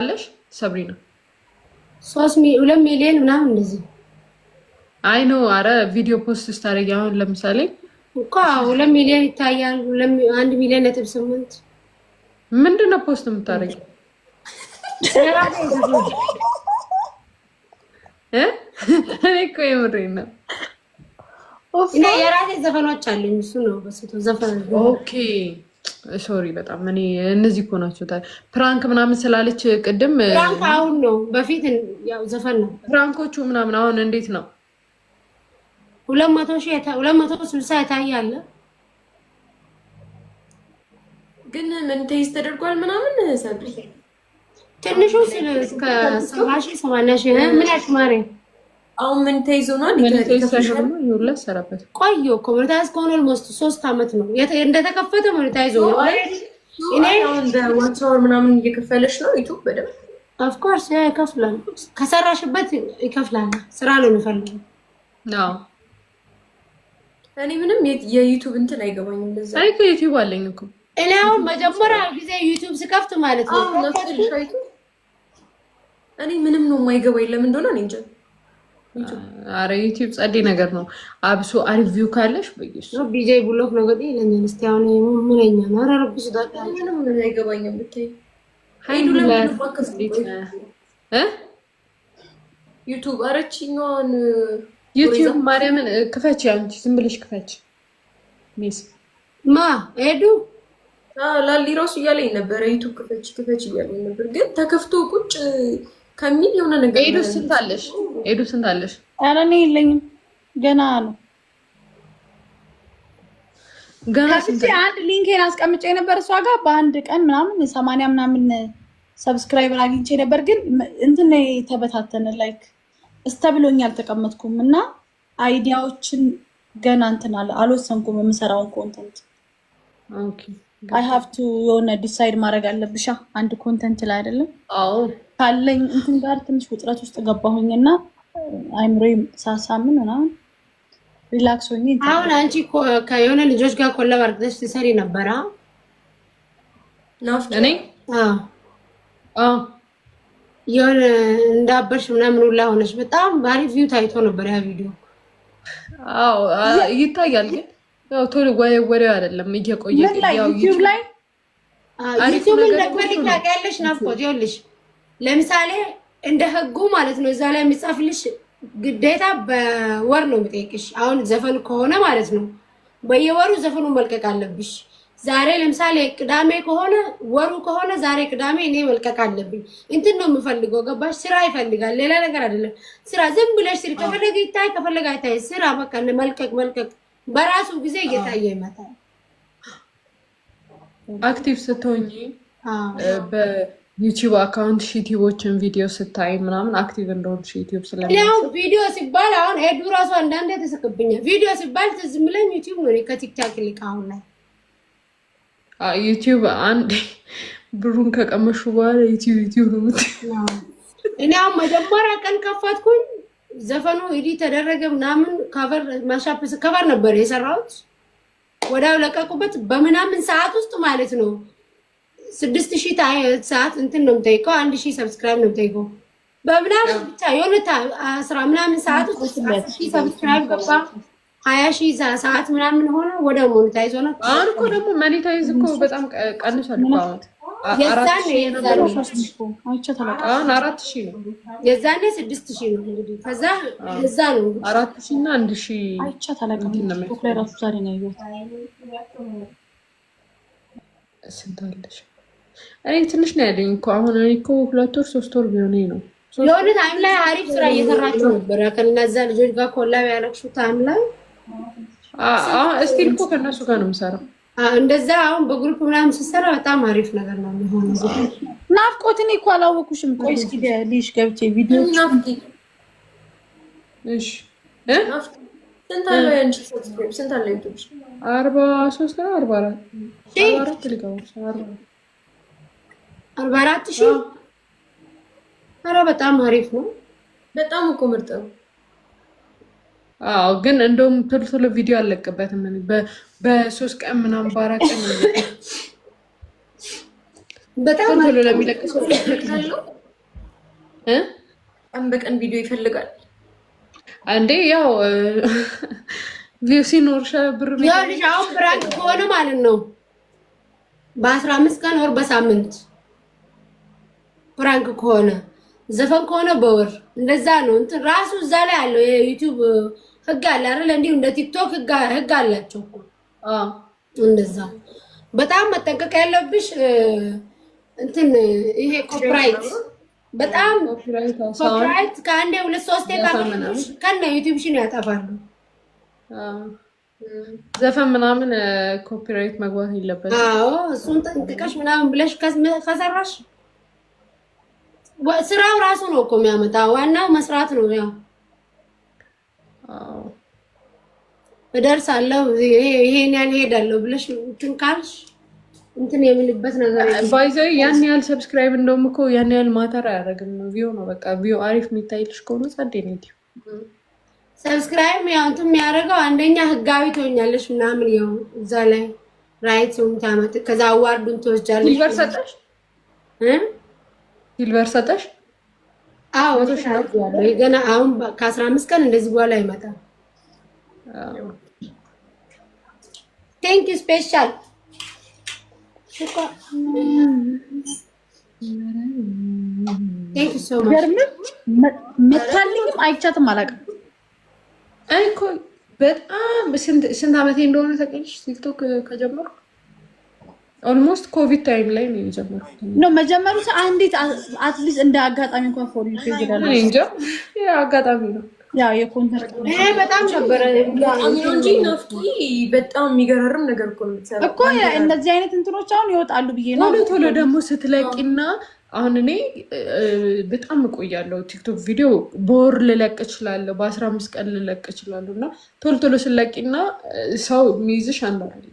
አለሽ ሰብሪና 2 ሚሊዮን ምናምን እንደዚህ አይ ኖ አረ ቪዲዮ ፖስት ስታደርጊ አሁን ለምሳሌ እኮ 2 ሚሊዮን ይታያል 1 ሚሊዮን ነጥብ 8 ምንድነው ፖስት የምታደርጊው እኔ እኮ የምሬን ነው እና የራሴ ዘፈኖች አሉኝ እሱ ነው በስቶ ዘፈን ኦኬ ሶሪ በጣም እኔ እነዚህ እኮ ናቸው ፕራንክ ምናምን ስላለች ቅድም ፕራንክ አሁን ነው በፊት ያው ዘፈን ነው ፕራንኮቹ ምናምን አሁን እንዴት ነው 260 ይታያል ግን ምን ተይዝ ተደርጓል ምናምን ሰብሪ ትንሹ እስከ 70,000 ምን ያሽማሬ አሁን ምን ተይዞ ነው ይውላ ሰራበት ቆዮ ኮሜንታስ ኮን ኦልሞስት 3 አመት ነው እንደተከፈተ ሞኔታይዝ ነው እኔ አሁን በዋትስ አወር ምናምን እየከፈለሽ ነው ዩቲዩብ በደምብ ኦፍ ኮርስ ያ ይከፍላል ከሰራሽበት ይከፍላል ስራ ነው የሚፈልገው ነው እኔ ምንም የዩቲዩብ እንትን አይገባኝም እንደዛ አይ ዩቲዩብ አለኝ እኮ እኔ አሁን መጀመሪያ ጊዜ ዩቲዩብ ስከፍት ማለት ነው እኔ ምንም ነው የማይገባኝ ለምን እንደሆነ እኔ እንጃ አረ ዩቲዩብ ጸዴ ነገር ነው አብሶ አሪፍ ቪው ካለሽ በይስ ነው ቢጄ ብሎክ ነው ገዲ ለኛን እስቲ አሁን ምንኛ ነው አረ ረብሽ ዳታ ምንም አይገባኝም ብታይ ሃይዱ ለምን ባከፍልት ዩቲዩብ አረችኛውን ዩቲዩብ ማርያምን ክፈች አንቺ ዝም ብለሽ ክፈች ሚስ ማ ሄዱ ላሊ ራሱ እያለኝ ነበር ዩቲዩብ ክፈች እያለኝ ነበር ግን ተከፍቶ ቁጭ ከሚል የሆነ ነገር ሄዱ ስንታለሽ ኧረ እኔ የለኝም ገና ነው ገና አንድ ሊንኬን አስቀምጬ ነበር እሷ ጋር በአንድ ቀን ምናምን 80 ምናምን ሰብስክራይበር አግኝቼ ነበር ግን እንትን ተበታተነ ላይክ እስተብሎኝ አልተቀመጥኩም እና አይዲያዎችን ገና እንትን አልወሰንኩም የምሰራውን ኮንተንት ኦኬ አይ ሃቭ ቱ የሆነ ዲሳይድ ማድረግ አለብሻ አንድ ኮንተንት ላይ አይደለም አዎ ካለኝ እንትን ጋር ትንሽ ውጥረት ውስጥ ገባሁኝና አይምሮዬ ሳሳምን ምናምን ሪላክስ ሆኜ አሁን አንቺ ከየሆነ ልጆች ጋር ኮላብ አድርገሽ ትሰሪ ነበር ናፍቆ እኔ የሆነ እንዳበርሽ ምናምን ሁላ ሆነሽ በጣም አሪፍ ቪው ታይቶ ነበር ያ ቪዲዮ አዎ ይታያል ግን ያው ቶሎ ወሬው አይደለም እየቆየ ያው ዩቲዩብ ላይ ዩቲዩብ እንደቆልኝ ታውቂያለሽ ናፍቆት ይኸውልሽ ለምሳሌ እንደ ህጉ ማለት ነው እዛ ላይ የሚጻፍልሽ ግዴታ በወር ነው የሚጠይቅሽ አሁን ዘፈን ከሆነ ማለት ነው በየወሩ ዘፈኑን መልቀቅ አለብሽ ዛሬ ለምሳሌ ቅዳሜ ከሆነ ወሩ ከሆነ ዛሬ ቅዳሜ እኔ መልቀቅ አለብኝ እንትን ነው የምፈልገው ገባሽ ስራ ይፈልጋል ሌላ ነገር አይደለም ስራ ዝም ብለሽ ስሪ ከፈለገ ይታይ ከፈለገ አይታይ ስራ በቃ መልቀቅ በራሱ ጊዜ እየታየ ይመጣል አክቲቭ ስትሆኚ በዩቲዩብ አካውንት ዩቲዩቦችን ቪዲዮ ስታይ ምናምን አክቲቭ እንደሆንሽ ዩቲዩብ ስለሚያው ቪዲዮ ሲባል አሁን ሄዱ ራሱ አንዳንዴ ተሰከብኛል ቪዲዮ ሲባል ትዝ ብለኝ ዩቲዩብ ነው ከቲክታክ ይልቅ አሁን ላይ ዩቲዩብ አንድ ብሩን ከቀመሹ በኋላ ዩቲዩብ ነው የምትይው እኔ አሁን መጀመሪያ ቀን ከፈትኩኝ ዘፈኑ ኢዲ ተደረገ ምናምን ከቨር ማሻፕ ከቨር ነበር የሰራሁት ወዳው ለቀቁበት በምናምን ሰዓት ውስጥ ማለት ነው 6000 ሰዓት እንትን ነው የምጠይቀው 1000 ሰብስክራይብ ነው የምጠይቀው በምናምን ብቻ የሆነ 10 ምናምን ሰዓት ውስጥ 1000 ሰብስክራይብ ገባ 20,000 ሰዓት ምናምን ሆነ ወደ ሞኔታይዝ ሆነ አሁን እኮ ደግሞ ሞኔታይዝ እኮ በጣም ቀንሷል አሁን የዛኔ አሁን 4000 ነው የዛኔ 6000 ነው እንግዲህ ከዛ እዛ ነው 4000 እና 1000 አይቻ ታላቀም ላይ ራሱ ዛሬ ነው ያየሁት ስንታለሽ እኔ ትንሽ ነው ያለኝ እኮ አሁን እኔ እኮ 2 ወር 3 ወር ቢሆነኝ ነው የሆነ ታይም ላይ አሪፍ ስራ እየሰራችሁ ነበር ከነዛ ልጆች ጋር ኮላብ ያለቅሽው ታይም ላይ እስቲል እኮ ከእነሱ ጋር ነው የምሰራው እንደዛ አሁን በግሩፕ ምናምን ስትሰራ በጣም አሪፍ ነገር ነው የሚሆነው ናፍቆት እኔ እኮ አላወኩሽም ቆይ እስኪ ልሽ ገብቼ ቪዲዮ ናፍቂ እሺ ስንት አለ ያንቺ ሰብስክራይብ ስንት አለ ዩቲዩብ 43 ነው 44 ልጋው 44000 አረ በጣም አሪፍ ነው በጣም እኮ ምርጥ ነው አዎ ግን እንደውም ቶሎ ቪዲዮ አለቀበትም በ3 ቀን ምናምን 4 ቀን በጣም ቶሎ ለሚለቅሰው ቀን በቀን ቪዲዮ ይፈልጋል አንዴ ያው ቪው ሲኖርሽ ብር ያው ልጅ አሁን ብራንክ ከሆነ ማለት ነው በ15 ቀን ወር በሳምንት ብራንክ ከሆነ ዘፈን ከሆነ በወር እንደዛ ነው። እንትን ራሱ እዛ ላይ ያለው የዩቲዩብ ህግ አለ አይደል? እንዲሁ እንደ ቲክቶክ ህግ አላቸው እኮ እንደዛ። በጣም መጠንቀቅ ያለብሽ እንትን ይሄ ኮፒራይት በጣም ኮፒራይት ከአንዴ 2-3 ካገኘሽ ከነ ዩቲዩብሽን ያጠፋሉ። ዘፈን ምናምን ኮፒራይት መግባት የለበትም። አዎ እሱን ጠንቅቀሽ ምናምን ብለሽ ከሰራሽ ስራው ራሱ ነው እኮ የሚያመጣው። ዋናው መስራት ነው። ያው እደርሳለሁ ይሄን ያን ሄዳለሁ ብለሽ እንትን ካልሽ እንትን የሚልበት ነገር ባይዘይ ያን ያህል ሰብስክራይብ እንደውም እኮ ያን ያህል ማተር አያደርግም። ቪው ነው በቃ ቪው አሪፍ የሚታይልሽ ከሆነ ጸዴ ነው። ሰብስክራይብ ያው እንትን የሚያደርገው አንደኛ ህጋዊ ትሆኛለሽ ምናምን ያው እዛ ላይ ራይት ታመጥ ከዛ አዋርዱን ትወስጃለሽ። ሲልቨር ሰጠሽ ሲልቨር ሰጠሽ? አዎ ያለው ገና አሁን ከ15 ቀን እንደዚህ በኋላ ይመጣል። ቴንክ ዩ ስፔሻል ቴንክ ዩ ሶ ማች መታልኝም አይቻትም አላውቅም። አይ እኮ በጣም ስንት ዓመቴ እንደሆነ ታውቂያለሽ? ቲክቶክ ከጀመርኩ ኦልሞስት ኮቪድ ታይም ላይ ነው የጀመርኩት። ነው መጀመሩ አንዲት አትሊስት እንደ አጋጣሚ እንኳን ፎር ዩ ፔጅ ጋር ነው እንጂ ያ አጋጣሚ ነው። ያው የኮንተንት በጣም ነበረ እንጂ ናፍቂ በጣም የሚገርም ነገር እኮ ነው የምትሰራው እኮ እንደዚህ አይነት እንትኖች አሁን ይወጣሉ ብዬ ነው። ቶሎ ደግሞ ስትለቂና አሁን እኔ በጣም እቆያለሁ ቲክቶክ ቪዲዮ በወር ልለቅ እችላለሁ፣ በ15 ቀን ልለቅ እችላለሁ። እና ቶሎ ስለቂና ሰው የሚይዝሽ አንዳንዴ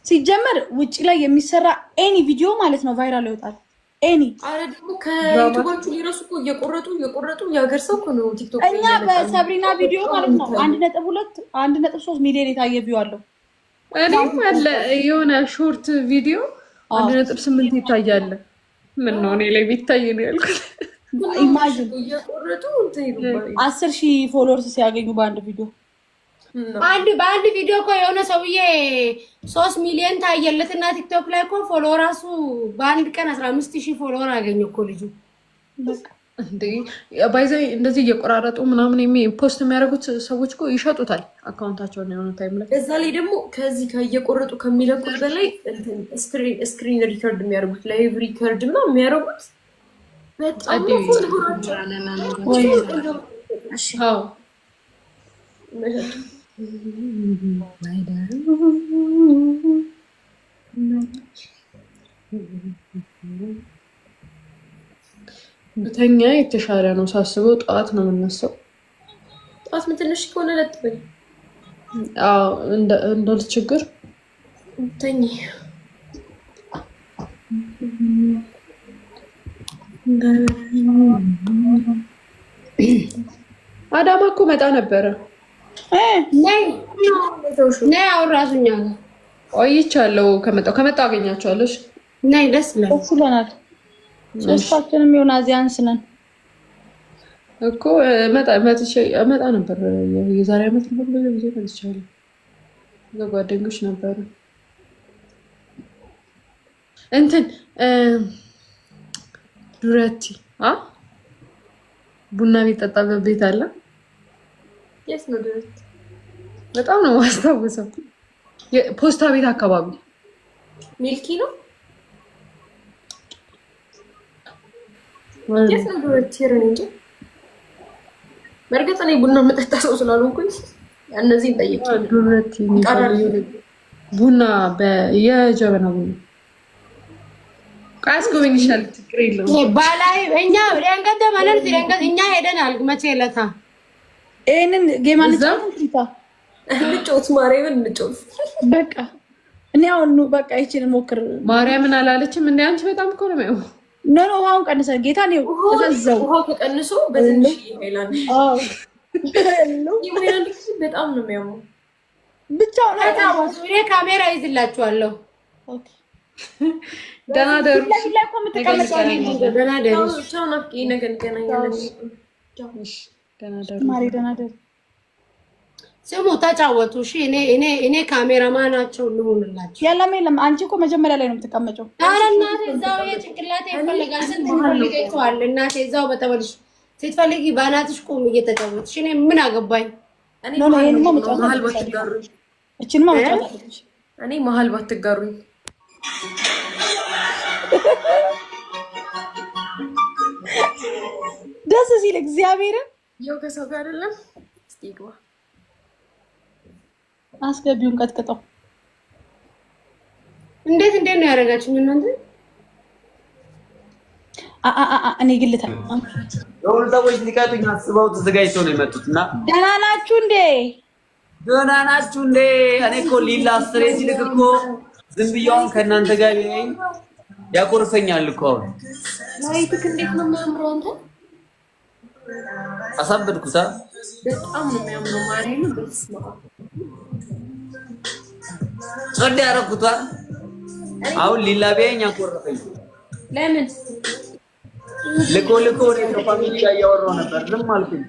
ሲጀመር ውጪ ላይ የሚሰራ ኤኒ ቪዲዮ ማለት ነው ቫይራል ይወጣል። ኤኒ አረ ደግሞ ከዩቲዩባችሁ ሊረሱ እኮ እየቆረጡ የሀገር ሰው እኮ ነው ቲክቶክ ላይ። እኛ በሰብሪና ቪዲዮ ማለት ነው 1.2 1.3 ሚሊዮን የታየ ቪው አለው። እኔም አለ የሆነ ሾርት ቪዲዮ 1.8 ይታያል። ምን ነው እኔ ላይ ቢታይ ነው ያልኩት። ኢማጂን እየቆረጡ 10,000 ፎሎወርስ ሲያገኙ በአንድ ቪዲዮ በአንድ ቪዲዮ እኮ የሆነ ሰውዬ 3 ሚሊዮን ታየለትና ቲክቶክ ላይ እኮ ፎሎወር ራሱ በአንድ ቀን 15,000 ፎሎወር አገኘ እኮ ልጁ። እንዴ ባይዘይ እንደዚህ እየቆራረጡ ምናምን ፖስት የሚያደርጉት ሰዎች እኮ ይሸጡታል አካውንታቸውን የሆነ ታይም ላይ። እዛ ላይ ደግሞ ከዚህ እየቆረጡ ከሚለቁት በላይ ስክሪን ሪከርድ የሚያደርጉት ላይቭ ሪከርድ ምናምን የሚያደርጉት በጣም ነው። ብተኛ የተሻለ ነው ሳስበው። ጠዋት ነው የምነሳው። ጠዋት ምን ትንሽ ከሆነ ለጥበኝ እንደል ችግር ተኝ። አዳማ እኮ መጣ ነበረ። ነይ አሁን ራሱ እኛ ጋር ቆይቻለሁ። ከመጣሁ አገኛቸዋለሁ። ነይ ደስ ይለናል። ሶስታችንም የሆነ አዚያንስ ነን እኮ መጣ ነበር። የዛሬ ዓመት ነው ብዙ ጊዜ መጥቻለሁ። ጓደኞች ነበሩ። እንትን ዱረቲ ቡና የሚጠጣበት ቤት አለ። የት ነው ዱረቲ? በጣም ነው ማስታወሰው። ፖስታ ቤት አካባቢ ሚልኪ ነው። የት ነው ዱረቲ? እንጂ በእርግጥ እኔ ቡና መጠጣ ሰው ስላልሆንኩኝ እነዚህን ጠይቄ ዱረቲ ቡና የጀበና ቡና ካስጎበኝሻል። ችግር የለውም። ባላይ እኛ ደንገደ ማለት ደንገደ እኛ ሄደናል። መቼ ለታ ይሄንን ጌማን እንጫወት ማርያምን እንጫወት። በቃ እኔ አሁን በቃ ይቺን ሞክር። ማርያምን አላለችም እንዴ? አንቺ በጣም እኮ ነው የሚያው ኖ ውሃውን ቀንሰን ጌታ ነው ተዘዘው ውሃው ተቀንሶ በትንሽ ይላል። ይሄን በጣም ነው የሚያው። ብቻው ነው ካሜራ ይዝላችኋለሁ። ኦኬ ደህና ደሩ። ላይ እኮ የምትቀመጠው ደህና ደሩ። ቻው ናፍቄ፣ ነገ እንገናኛለን። ደህና ደሩ ማሪ፣ ደህና ደሩ። ስሙ ተጫወቱ። እሺ እኔ ካሜራማናቸው ልሆንላችሁ። የለም አንቺ እኮ መጀመሪያ ላይ ነው የምትቀመጨው። ኧረ እናቴ እዛው የጭንቅላቴ ይፈልጋል። ስንት ፈልገችዋል እናቴ። እዛው በተበልሽ ስትፈልጊ ባናትሽ ቁም እየተጫወትሽ። እኔ ምን አገባኝ? መሀል ባትጋሩኝ። እችንማ መጫወት አለብሽ። እኔ መሀል ባትጋሩኝ። ደስ ሲል እግዚአብሔርን ያው ከሰው ጋር አይደለም። እስቲ ግባ አስገቢውን ቀጥቅጠው። እንዴት ነው ያደረጋችሁ እናንተ? እኔ ግልታ የሆኑ ሰዎች ሊቀጡኝ አስበው ተዘጋጅተው ነው የመጡትና ደህና ናችሁ እንዴ? ደህና ናችሁ እንዴ? እኔ እኮ ሊላ አስሬ ሲልክ እኮ ዝም ብያውን ከእናንተ ጋር ቢሆን ያቆርፈኛል እኮ። አሁን ላይትክ እንዴት ነው የሚያምረው! አንተ አሳበድኩታ። በጣም ነው የሚያምረው። ማርያም በስመ አብ ጸድ ያረኩታ። አሁን ሊላ ቢያኝ ያቆርፈኝ። ለምን ልኮ ወደ ፋሚሊ ጋር እያወራሁ ነበር፣ ዝም አልኩኝ።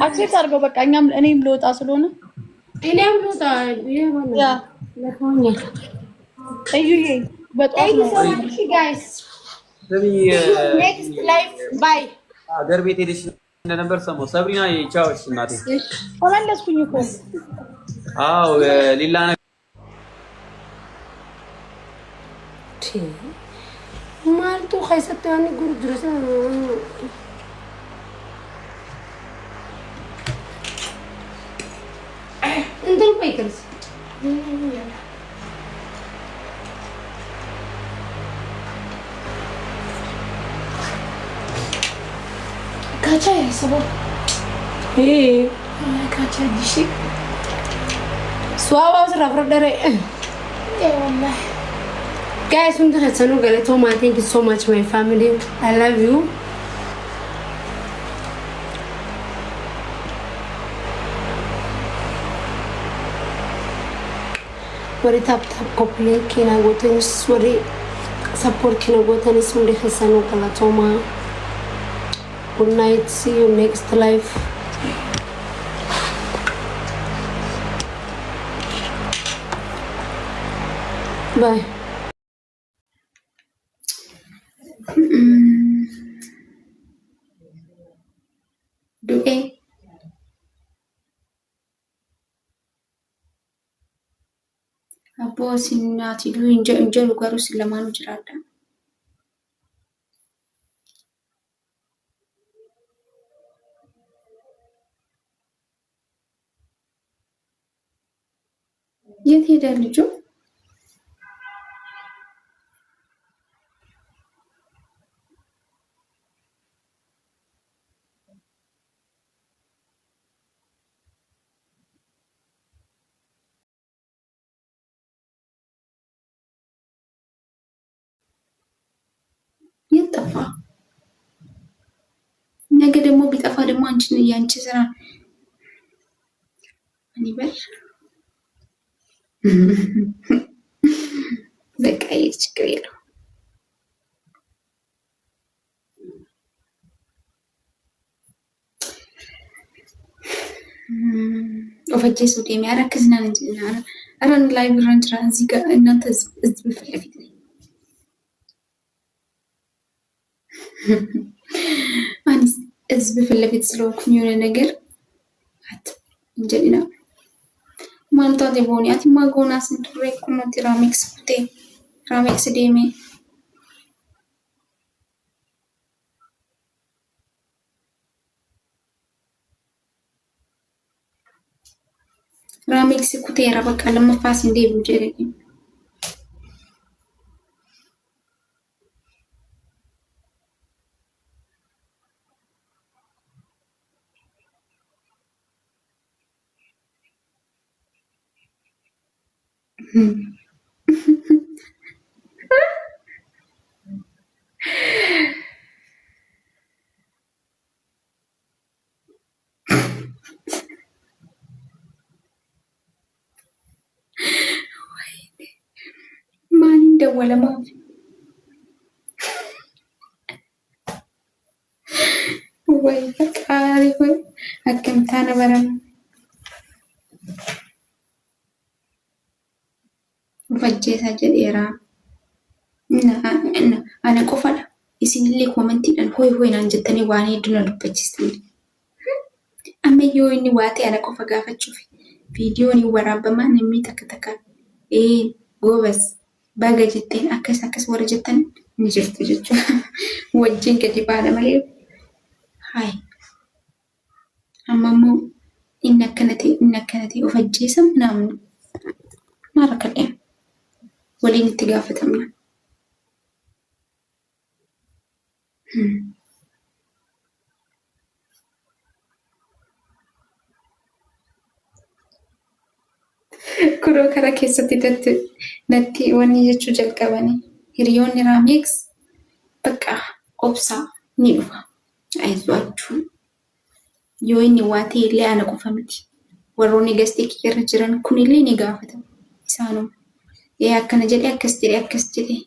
አክሴፕት አድርገው በቃ። እኔም ልወጣ ስለሆነ እኔም ልወጣ ያ ለኮኛ እዩዬ በጣም ነው ጋይስ። ኔክስት ላይፍ ባይ። አገር ቤት ሄደሽ እንደነበር ሰማሁ። ሰብሪና ቻውሽ እናቴ። ተመለስኩኝ እኮ። አዎ ሊላ ማልቱ ኸይሰተኒ ጉሩ ድረስ እንትን ባይከልስ ካቻ ያሰበ ካቻ ዲሽ ስዋባው ስራ ፍረደረ ወላሂ guys, thank you so much, my family. I love you. What tap couple kina gotenis what support kina gotenis mundi hasanu kalatoma. Good night. See you next life. Bye. Du'e Abbo sinnaati du injalu garuu lamaanu jiraadha. የት ሄደ ልጁ? የጠፋ ነገ ደግሞ ቢጠፋ ደግሞ አንቺን ያንቺ ስራ ምን ይበል? በቃ ችግር የለውም። ኦፈጄ ሱዴ የሚያረክዝና እንጂ አረን ላይ ብራንች እዚህ ጋር እናንተ እዚህ በፊት ነው አንስ ህዝብ ፊት ለፊት ስለሆንኩኝ የሆነ ነገር አት እንጀሊና ማንታ ዴቦኒ አቲ ማጎና ስንቱሬ ኩኖ ቲራሚክስ ፑቴ ራሜክስ ዴሜ ራሜክስ ኩቴ ረበቃ ለመፋስ እንዴ ቡጀሬ ማን دولة ما وي فكاري وي أكم تانا برا وفجيتها جديرا أنا قفل يسين اللي كومنتي لأن هوي نانجتني واني دونا دبجستني أما يو إني واتي أنا قفل قافة تشوفي فيديوني ورابما نمي تكتكا إيه غوبس باقا جتين أكس ورا جتن نجرت جتشو وجين كتبا على مليو هاي أما مو إنك كنتي أفجيسا نامن ما رك الآن ولين التقافة منا كرو كرا كيستي نتي واني جتشو جلقباني هريوني راميكس بقى قبصة نيوفا عايزواتشو yoo inni waa ta'e illee ana qofa miti. Warroonni gastii kiyyarra jiran kunillee ni gaafatamu. Isaanuma. Akkana jedhee akkas jedhee.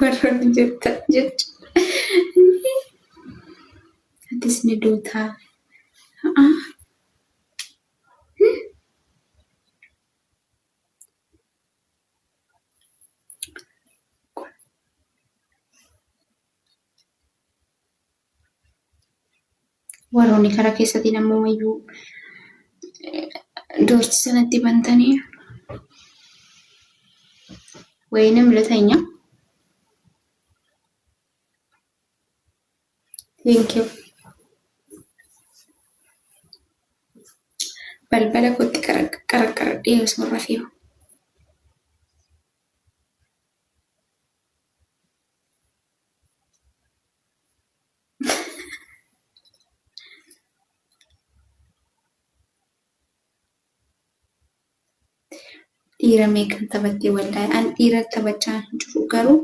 Warroonni jettan jecha. Atis ni duutaa. Warroonni karaa keessatti namoota iyyuu doorsi sanatti bantanii wayinam latanya. Thank you. Balbala kootti qarqaradhee osoo rafeeru. Dhiira meeqan taphattee wallahi an dhiira taphachaa hin jiru garuu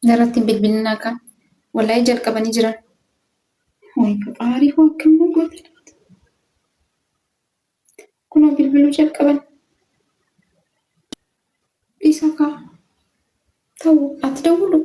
narratti hin bilbilinaa kan wallahi jalqabanii jiran. Way faqaarii hoo akkamiin gootan? Kunoo bilbiluu jalqaban. Isa kaa ta'u ati dawwulu.